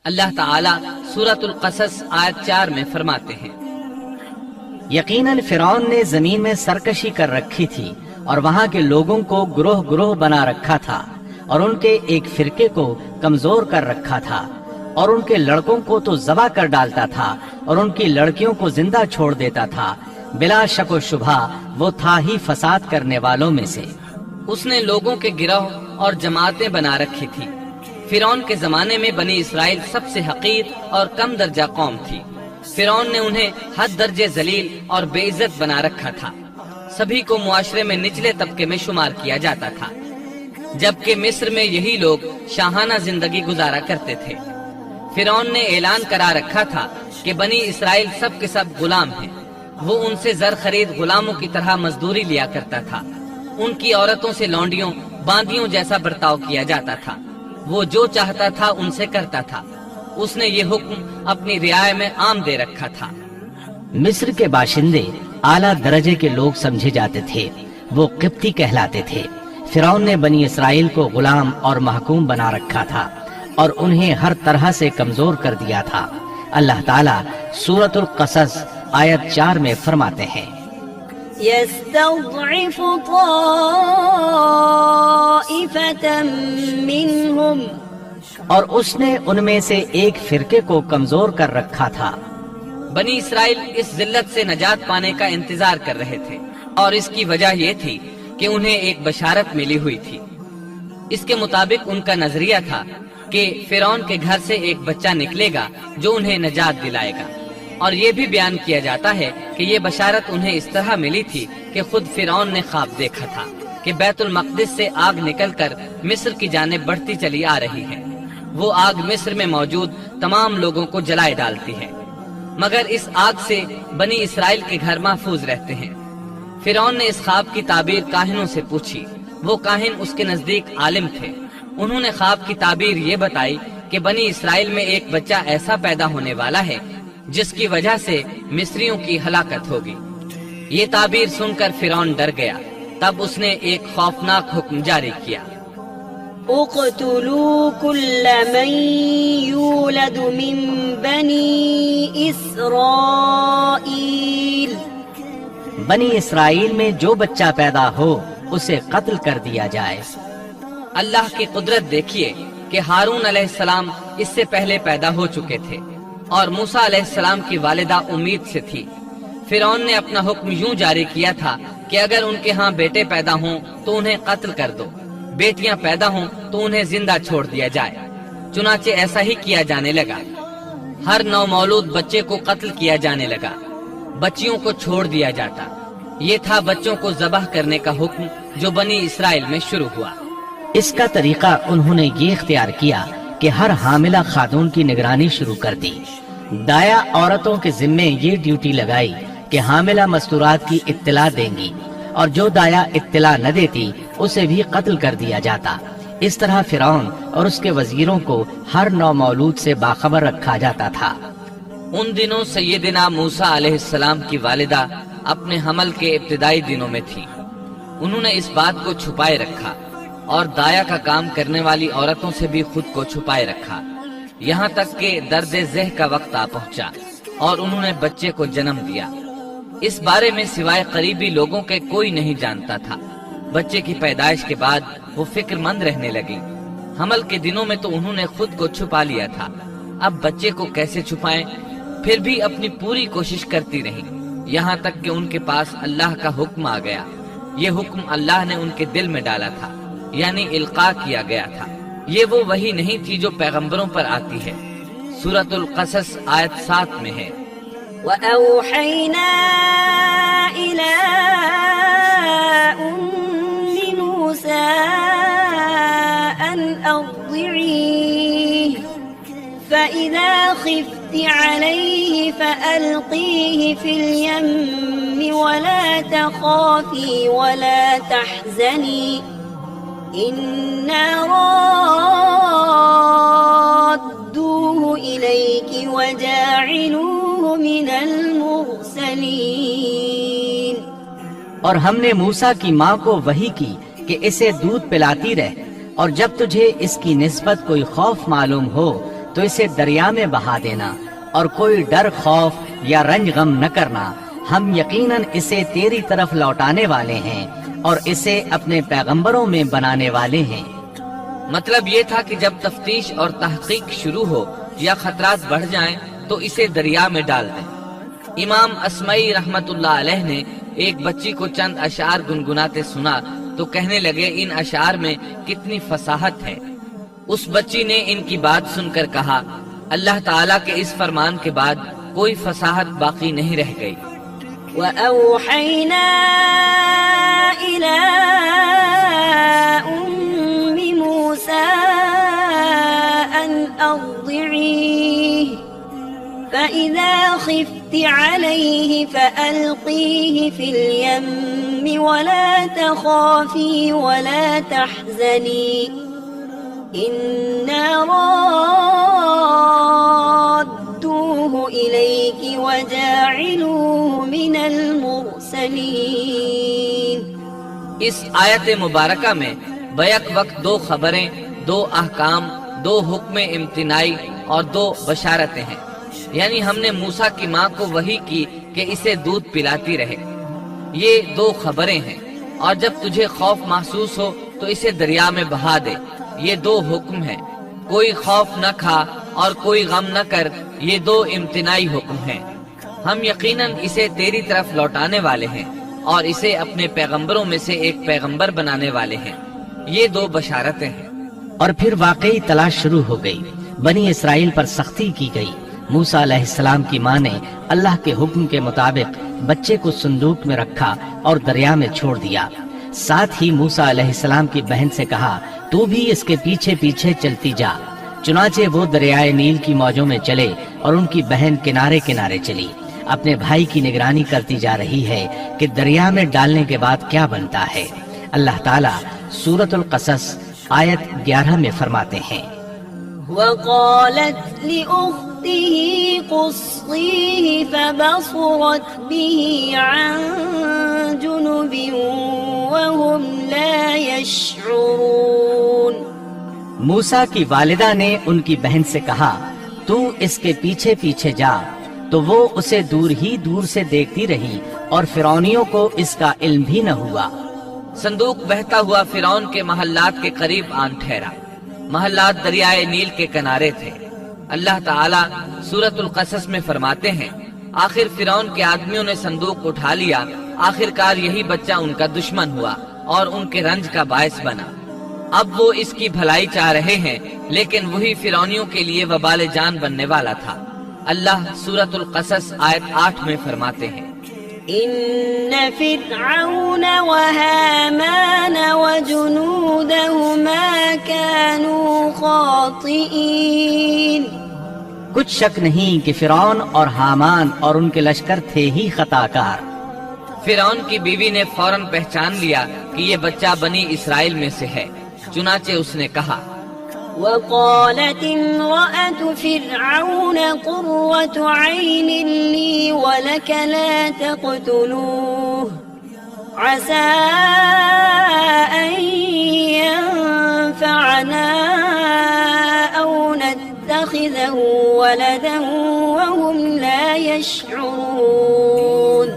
اللہ تعالیٰ سورۃ القصص آیت 4 میں فرماتے ہیں، یقیناً فرعون نے زمین میں سرکشی کر رکھی تھی اور وہاں کے لوگوں کو گروہ گروہ بنا رکھا تھا اور ان کے ایک فرقے کو کمزور کر رکھا تھا اور ان کے لڑکوں کو تو ذبح کر ڈالتا تھا اور ان کی لڑکیوں کو زندہ چھوڑ دیتا تھا۔ بلا شک و شبہ وہ تھا ہی فساد کرنے والوں میں سے۔ اس نے لوگوں کے گروہ اور جماعتیں بنا رکھی تھی۔ فرعون کے زمانے میں بنی اسرائیل سب سے حقیر اور کم درجہ قوم تھی۔ فرعون نے انہیں حد درجے ذلیل اور بے عزت بنا رکھا تھا۔ سبھی کو معاشرے میں نچلے طبقے میں شمار کیا جاتا تھا، جبکہ مصر میں یہی لوگ شاہانہ زندگی گزارا کرتے تھے۔ فرعون نے اعلان کرا رکھا تھا کہ بنی اسرائیل سب کے سب غلام ہیں۔ وہ ان سے زر خرید غلاموں کی طرح مزدوری لیا کرتا تھا۔ ان کی عورتوں سے لونڈیوں باندیوں جیسا برتاؤ کیا جاتا تھا۔ وہ جو چاہتا تھا ان سے کرتا تھا۔ اس نے یہ حکم اپنی رعایا میں عام دے رکھا تھا۔ مصر کے باشندے اعلیٰ درجے کے لوگ سمجھے جاتے تھے، وہ قبطی کہلاتے تھے۔ فرعون نے بنی اسرائیل کو غلام اور محکوم بنا رکھا تھا اور انہیں ہر طرح سے کمزور کر دیا تھا۔ اللہ تعالیٰ سورۃ القصص آیت 4 میں فرماتے ہیں، يستضعف طائفة منهم، اور اس نے ان میں سے ایک فرقے کو کمزور کر رکھا تھا۔ بنی اسرائیل اس ذلت سے نجات پانے کا انتظار کر رہے تھے، اور اس کی وجہ یہ تھی کہ انہیں ایک بشارت ملی ہوئی تھی۔ اس کے مطابق ان کا نظریہ تھا کہ فرعون کے گھر سے ایک بچہ نکلے گا جو انہیں نجات دلائے گا، اور یہ بھی بیان کیا جاتا ہے کہ یہ بشارت انہیں اس طرح ملی تھی کہ خود فرعون نے خواب دیکھا تھا کہ بیت المقدس سے آگ نکل کر مصر کی جانب بڑھتی چلی آ رہی ہے۔ وہ آگ مصر میں موجود تمام لوگوں کو جلائے ڈالتی ہے، مگر اس آگ سے بنی اسرائیل کے گھر محفوظ رہتے ہیں۔ فرعون نے اس خواب کی تعبیر کاہنوں سے پوچھی۔ وہ کاہن اس کے نزدیک عالم تھے۔ انہوں نے خواب کی تعبیر یہ بتائی کہ بنی اسرائیل میں ایک بچہ ایسا پیدا ہونے والا ہے جس کی وجہ سے مصریوں کی ہلاکت ہوگی۔ یہ تعبیر سن کر فرعون ڈر گیا۔ تب اس نے ایک خوفناک حکم جاری کیا، اقتلوا كل من يولد من بني اسرائيل، بنی اسرائیل میں جو بچہ پیدا ہو اسے قتل کر دیا جائے۔ اللہ کی قدرت دیکھیے کہ ہارون علیہ السلام اس سے پہلے پیدا ہو چکے تھے اور موسیٰ علیہ السلام کی والدہ امید سے تھی۔ فرعون نے اپنا حکم یوں جاری کیا تھا کہ اگر ان کے ہاں بیٹے پیدا ہوں تو انہیں قتل کر دو، بیٹیاں پیدا ہوں تو انہیں زندہ چھوڑ دیا جائے۔ چنانچہ ایسا ہی کیا جانے لگا۔ ہر نو مولود بچے کو قتل کیا جانے لگا، بچیوں کو چھوڑ دیا جاتا۔ یہ تھا بچوں کو ذبح کرنے کا حکم جو بنی اسرائیل میں شروع ہوا۔ اس کا طریقہ انہوں نے یہ اختیار کیا کہ ہر حاملہ خاتون کی نگرانی شروع کر دی۔ دایا عورتوں کے ذمے یہ ڈیوٹی لگائی کہ حاملہ مستورات کی اطلاع دیں گی، اور جو دایا اطلاع نہ دیتی اسے بھی قتل کر دیا جاتا۔ اس طرح فرعون اور اس کے وزیروں کو ہر نو مولود سے باخبر رکھا جاتا تھا۔ ان دنوں سیدنا موسیٰ علیہ السلام کی والدہ اپنے حمل کے ابتدائی دنوں میں تھی۔ انہوں نے اس بات کو چھپائے رکھا اور دایا کا کام کرنے والی عورتوں سے بھی خود کو چھپائے رکھا، یہاں تک کہ درد ذہ کا وقت آ پہنچا اور انہوں نے بچے کو جنم دیا۔ اس بارے میں سوائے قریبی لوگوں کے کوئی نہیں جانتا تھا۔ بچے کی پیدائش کے بعد وہ فکر مند رہنے لگی۔ حمل کے دنوں میں تو انہوں نے خود کو چھپا لیا تھا، اب بچے کو کیسے چھپائیں؟ پھر بھی اپنی پوری کوشش کرتی رہیں، یہاں تک کہ ان کے پاس اللہ کا حکم آ گیا۔ یہ حکم اللہ نے ان کے دل میں ڈالا تھا، یعنی القاء کیا گیا تھا۔ یہ وہ وحی نہیں تھی جو پیغمبروں پر آتی ہے۔ سورۃ القصص آیت 7 میں ہے، وَأَوْحَيْنَا إِلَىٰ أُمِّ مُوسَىٰ أَنْ أَرْضِعِيهِ فَإِذَا خِفْتِ عَلَيْهِ فَأَلْقِيهِ فِي الْيَمِّ وَلَا تَخَافِي وَلَا تَحْزَنِي إِنَّا رَادُّوهُ إِلَيْكِ وَجَاعِلُوهُ مِنَ الْمُرْسَلِينَ۔ اور ہم نے موسیٰ کی ماں کو وحی کی کہ اسے دودھ پلاتی رہ، اور جب تجھے اس کی نسبت کوئی خوف معلوم ہو تو اسے دریا میں بہا دینا، اور کوئی ڈر خوف یا رنج غم نہ کرنا، ہم یقیناً اسے تیری طرف لوٹانے والے ہیں اور اسے اپنے پیغمبروں میں بنانے والے ہیں۔ مطلب یہ تھا کہ جب تفتیش اور تحقیق شروع ہو یا خطرات بڑھ جائیں تو اسے دریا میں ڈال دیں۔ امام اسمعی رحمت اللہ علیہ نے ایک بچی کو چند اشعار گنگناتے سنا تو کہنے لگے ان اشعار میں کتنی فصاحت ہے۔ اس بچی نے ان کی بات سن کر کہا اللہ تعالیٰ کے اس فرمان کے بعد کوئی فصاحت باقی نہیں رہ گئی۔ وَأَوْحَيْنَا إِلَىٰ أُمِّ مُوسَىٰ أَنْ أَرْضِعِيهِ فَإِذَا خِفْتِ عَلَيْهِ فَأَلْقِيهِ فِي الْيَمِّ وَلَا تَخَافِي وَلَا تَحْزَنِي إِنَّا رَادُّوهُ إِلَيْكِ وَجَاعِلُوهُ مِنَ الْمُرْسَلِينَ۔ اس آیت مبارکہ میں بیک وقت دو خبریں، دو احکام، دو حکم امتناعی اور دو بشارتیں ہیں، یعنی ہم نے موسیٰ کی ماں کو وحی کی کہ اسے دودھ پلاتی رہے۔ یہ دو خبریں ہیں، اور جب تجھے خوف محسوس ہو تو اسے دریا میں بہا دے، یہ دو حکم ہیں۔ کوئی خوف نہ کھا اور کوئی غم نہ کر، یہ دو امتناعی حکم ہیں۔ ہم یقیناً اسے تیری طرف لوٹانے والے ہیں اور اسے اپنے پیغمبروں میں سے ایک پیغمبر بنانے والے ہیں، یہ دو بشارتیں ہیں۔ اور پھر واقعی تلاش شروع ہو گئی، بنی اسرائیل پر سختی کی گئی۔ موسیٰ علیہ السلام کی ماں نے اللہ کے حکم کے مطابق بچے کو صندوق میں رکھا اور دریا میں چھوڑ دیا۔ ساتھ ہی موسیٰ علیہ السلام کی بہن سے کہا تو بھی اس کے پیچھے پیچھے چلتی جا۔ چنانچہ وہ دریائے نیل کی موجوں میں چلے اور ان کی بہن کنارے کنارے چلی، اپنے بھائی کی نگرانی کرتی جا رہی ہے کہ دریا میں ڈالنے کے بعد کیا بنتا ہے۔ اللہ تعالیٰ سورۃ القصص آیت 11 میں فرماتے ہیں وقالت لأخته قصيه فبصرت به عن جنب وهم لا يشعرون۔ موسیٰ کی والدہ نے ان کی بہن سے کہا تو اس کے پیچھے پیچھے جا، تو وہ اسے دور ہی دور سے دیکھتی رہی اور فرعونیوں کو اس کا علم بھی نہ ہوا۔ صندوق بہتا ہوا فرعون کے محلات کے قریب آن ٹھہرا۔ محلات دریائے نیل کے کنارے تھے۔ اللہ تعالیٰ سورۃ القصص میں فرماتے ہیں آخر فرعون کے آدمیوں نے صندوق اٹھا لیا، آخرکار یہی بچہ ان کا دشمن ہوا اور ان کے رنج کا باعث بنا۔ اب وہ اس کی بھلائی چاہ رہے ہیں، لیکن وہی فرعونیوں کے لیے وبال جان بننے والا تھا۔ اللہ سورۃ القصص آیت 8 میں فرماتے ہیں إن فرعون وهامان وجنودهما كانوا خاطئين۔ کچھ شک نہیں کہ فرعون اور حامان اور ان کے لشکر تھے ہی خطا کار۔ فرعون کی بیوی نے فوراً پہچان لیا کہ یہ بچہ بنی اسرائیل میں سے ہے، چنانچہ اس نے کہا وقالت امرأة فرعون قرة عين لي ولك لا تقتلوه عسى أن ينفعنا أو نتخذه ولدا وهم لا يشعرون۔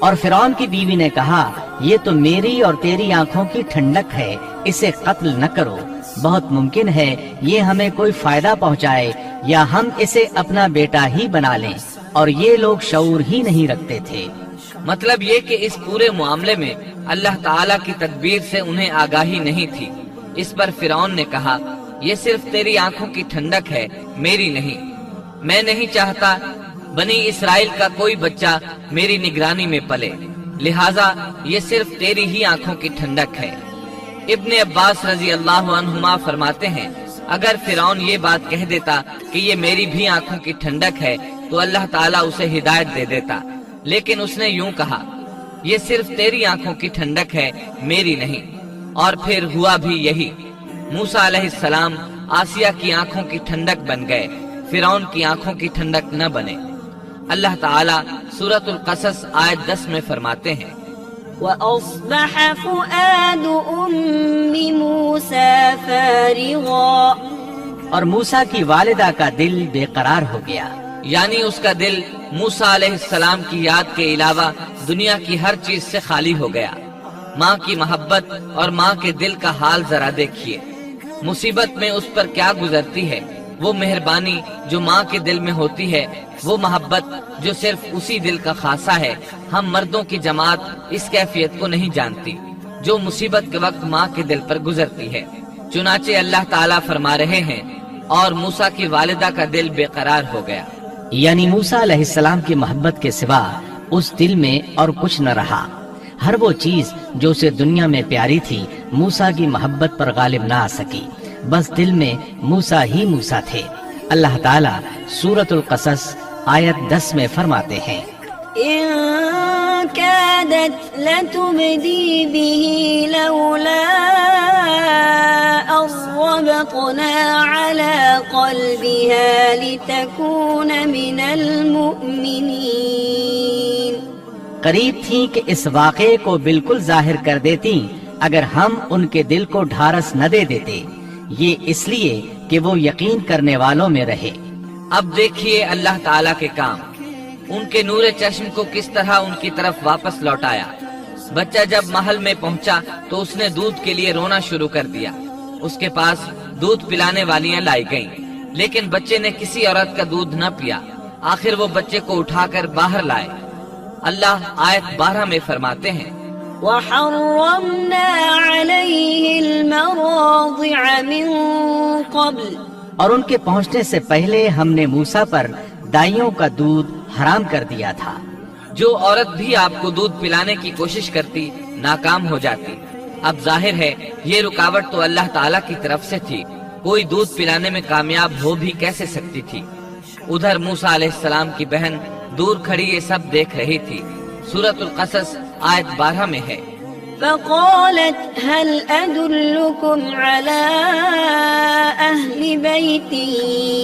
اور فرعون کی بیوی نے کہا یہ تو میری اور تیری آنکھوں کی ٹھنڈک ہے، اسے قتل نہ کرو، بہت ممکن ہے یہ ہمیں کوئی فائدہ پہنچائے یا ہم اسے اپنا بیٹا ہی بنا لیں، اور یہ لوگ شعور ہی نہیں رکھتے تھے۔ مطلب یہ کہ اس پورے معاملے میں اللہ تعالیٰ کی تدبیر سے انہیں آگاہی نہیں تھی۔ اس پر فرعون نے کہا یہ صرف تیری آنکھوں کی ٹھنڈک ہے، میری نہیں۔ میں نہیں چاہتا بنی اسرائیل کا کوئی بچہ میری نگرانی میں پلے، لہٰذا یہ صرف تیری ہی آنکھوں کی ٹھنڈک ہے۔ ابن عباس رضی اللہ عنہما فرماتے ہیں اگر فرعون یہ بات کہہ دیتا کہ یہ میری بھی آنکھوں کی ٹھنڈک ہے تو اللہ تعالیٰ اسے ہدایت دے دیتا، لیکن اس نے یوں کہا یہ صرف تیری آنکھوں کی ٹھنڈک ہے، میری نہیں۔ اور پھر ہوا بھی یہی، موسیٰ علیہ السلام آسیہ کی آنکھوں کی ٹھنڈک بن گئے، فرعون کی آنکھوں کی ٹھنڈک نہ بنے۔ اللہ تعالیٰ سورۃ القصص آیت 10 میں فرماتے ہیں وأصبح فؤاد أم موسى فارغا اور موسیٰ کی والدہ کا دل بے قرار ہو گیا، یعنی اس کا دل موسیٰ علیہ السلام کی یاد کے علاوہ دنیا کی ہر چیز سے خالی ہو گیا۔ ماں کی محبت اور ماں کے دل کا حال ذرا دیکھیے، مصیبت میں اس پر کیا گزرتی ہے۔ وہ مہربانی جو ماں کے دل میں ہوتی ہے، وہ محبت جو صرف اسی دل کا خاصہ ہے، ہم مردوں کی جماعت اس کیفیت کو نہیں جانتی جو مصیبت کے وقت ماں کے دل پر گزرتی ہے۔ چنانچہ اللہ تعالیٰ فرما رہے ہیں اور موسیٰ کی والدہ کا دل بے قرار ہو گیا، یعنی موسیٰ علیہ السلام کی محبت کے سوا اس دل میں اور کچھ نہ رہا۔ ہر وہ چیز جو اسے دنیا میں پیاری تھی موسیٰ کی محبت پر غالب نہ آ سکی، بس دل میں موسیٰ ہی موسیٰ تھے۔ اللہ تعالیٰ سورۃ القصص آیت 10 میں فرماتے ہیں، إن كادت لتبدي به لولا أربطنا على قلبها لتكون من المؤمنين۔ قریب تھی کہ اس واقعے کو بالکل ظاہر کر دیتی اگر ہم ان کے دل کو ڈھارس نہ دے دیتے، یہ اس لیے کہ وہ یقین کرنے والوں میں رہے۔ اب دیکھیے اللہ تعالیٰ کے کام، ان کے نور چشم کو کس طرح ان کی طرف واپس لوٹایا۔ بچہ جب محل میں پہنچا تو اس نے دودھ کے لیے رونا شروع کر دیا۔ اس کے پاس دودھ پلانے والیاں لائی گئیں، لیکن بچے نے کسی عورت کا دودھ نہ پیا۔ آخر وہ بچے کو اٹھا کر باہر لائے۔ اللہ آیت 12 میں فرماتے ہیں، وحرمنا عليه المراضع من قبل۔ اور ان کے پہنچنے سے پہلے ہم نے موسیٰ پر دائیوں کا دودھ حرام کر دیا تھا۔ جو عورت بھی آپ کو دودھ پلانے کی کوشش کرتی ناکام ہو جاتی۔ اب ظاہر ہے یہ رکاوٹ تو اللہ تعالیٰ کی طرف سے تھی، کوئی دودھ پلانے میں کامیاب ہو بھی کیسے سکتی تھی۔ ادھر موسیٰ علیہ السلام کی بہن دور کھڑی یہ سب دیکھ رہی تھی۔ سورۃ القصص آیت 12 میں ہے، فقالت هل أدلكم على أهل بيت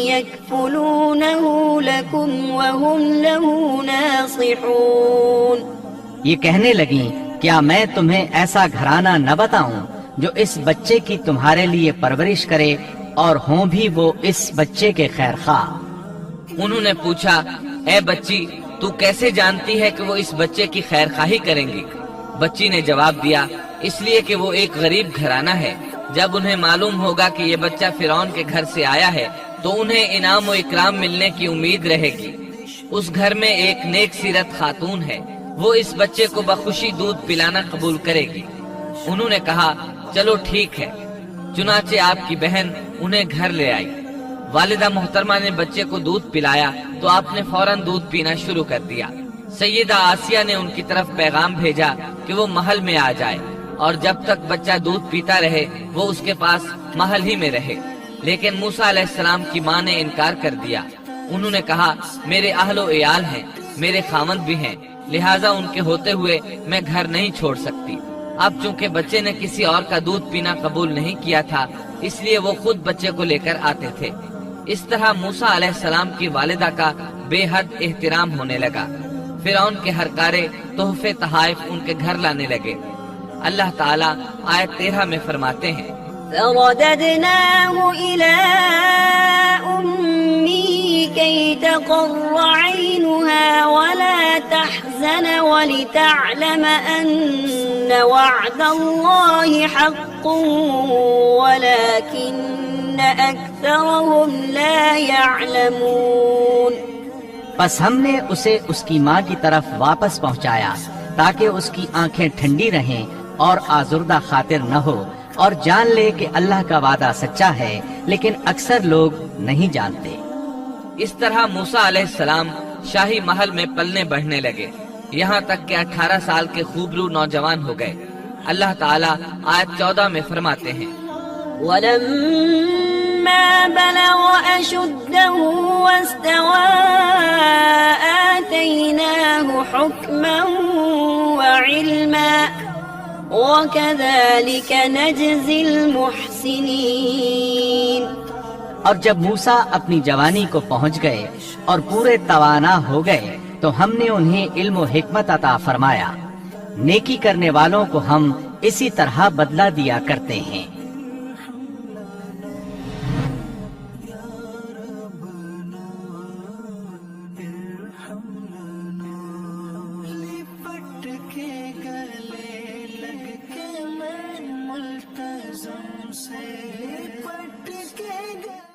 يكفلونه لكم وهم له ناصحون۔ یہ کہنے لگیں کیا میں تمہیں ایسا گھرانہ نہ بتاؤں جو اس بچے کی تمہارے لیے پرورش کرے اور ہوں بھی وہ اس بچے کے خیر خواہ۔ انہوں نے پوچھا، اے بچی تو کیسے جانتی ہے کہ وہ اس بچے کی خیر خواہی کریں گی؟ بچی نے جواب دیا، اس لیے کہ وہ ایک غریب گھرانہ ہے۔ جب انہیں معلوم ہوگا کہ یہ بچہ فرعون کے گھر سے آیا ہے تو انہیں انعام و اکرام ملنے کی امید رہے گی۔ اس گھر میں ایک نیک سیرت خاتون ہے، وہ اس بچے کو بخوشی دودھ پلانا قبول کرے گی۔ انہوں نے کہا چلو ٹھیک ہے۔ چنانچہ آپ کی بہن انہیں گھر لے آئی۔ والدہ محترمہ نے بچے کو دودھ پلایا تو آپ نے فوراً دودھ پینا شروع کر دیا۔ سیدہ آسیہ نے ان کی طرف پیغام بھیجا کہ وہ محل میں آ جائے اور جب تک بچہ دودھ پیتا رہے وہ اس کے پاس محل ہی میں رہے، لیکن موسیٰ علیہ السلام کی ماں نے انکار کر دیا۔ انہوں نے کہا میرے اہل و عیال ہیں، میرے خاوند بھی ہیں، لہٰذا ان کے ہوتے ہوئے میں گھر نہیں چھوڑ سکتی۔ اب چونکہ بچے نے کسی اور کا دودھ پینا قبول نہیں کیا تھا اس لیے وہ خود بچے کو لے کر آتے تھے۔ اس طرح موسیٰ علیہ السلام کی والدہ کا بے حد احترام ہونے لگا۔ فرعون کے ہر کارے تحفے تحائف ان کے گھر لانے لگے۔ اللہ تعالیٰ آیت 13 میں فرماتے ہیں، فرددناه إلى أمه كي تقر عينها ولا تحزن ولتعلم أن وعد الله حق ولكن أكثرهم لا يعلمون۔ پس ہم نے اسے اس کی ماں کی طرف واپس پہنچایا تاکہ اس کی آنکھیں ٹھنڈی رہیں اور آزردہ خاطر نہ ہو، اور جان لے کہ اللہ کا وعدہ سچا ہے لیکن اکثر لوگ نہیں جانتے۔ اس طرح موسیٰ علیہ السلام شاہی محل میں پلنے بڑھنے لگے، یہاں تک کہ 18 سال کے خوبرو نوجوان ہو گئے۔ اللہ تعالیٰ آیت 14 میں فرماتے ہیں، ولما بلغ أشده واستوى آتيناه حكما وعلما وكذلك نجزي المحسنين۔ اور جب موسیٰ اپنی جوانی کو پہنچ گئے اور پورے توانا ہو گئے تو ہم نے انہیں علم و حکمت عطا فرمایا، نیکی کرنے والوں کو ہم اسی طرح بدلہ دیا کرتے ہیں۔ عزم سے لپٹ کے گئے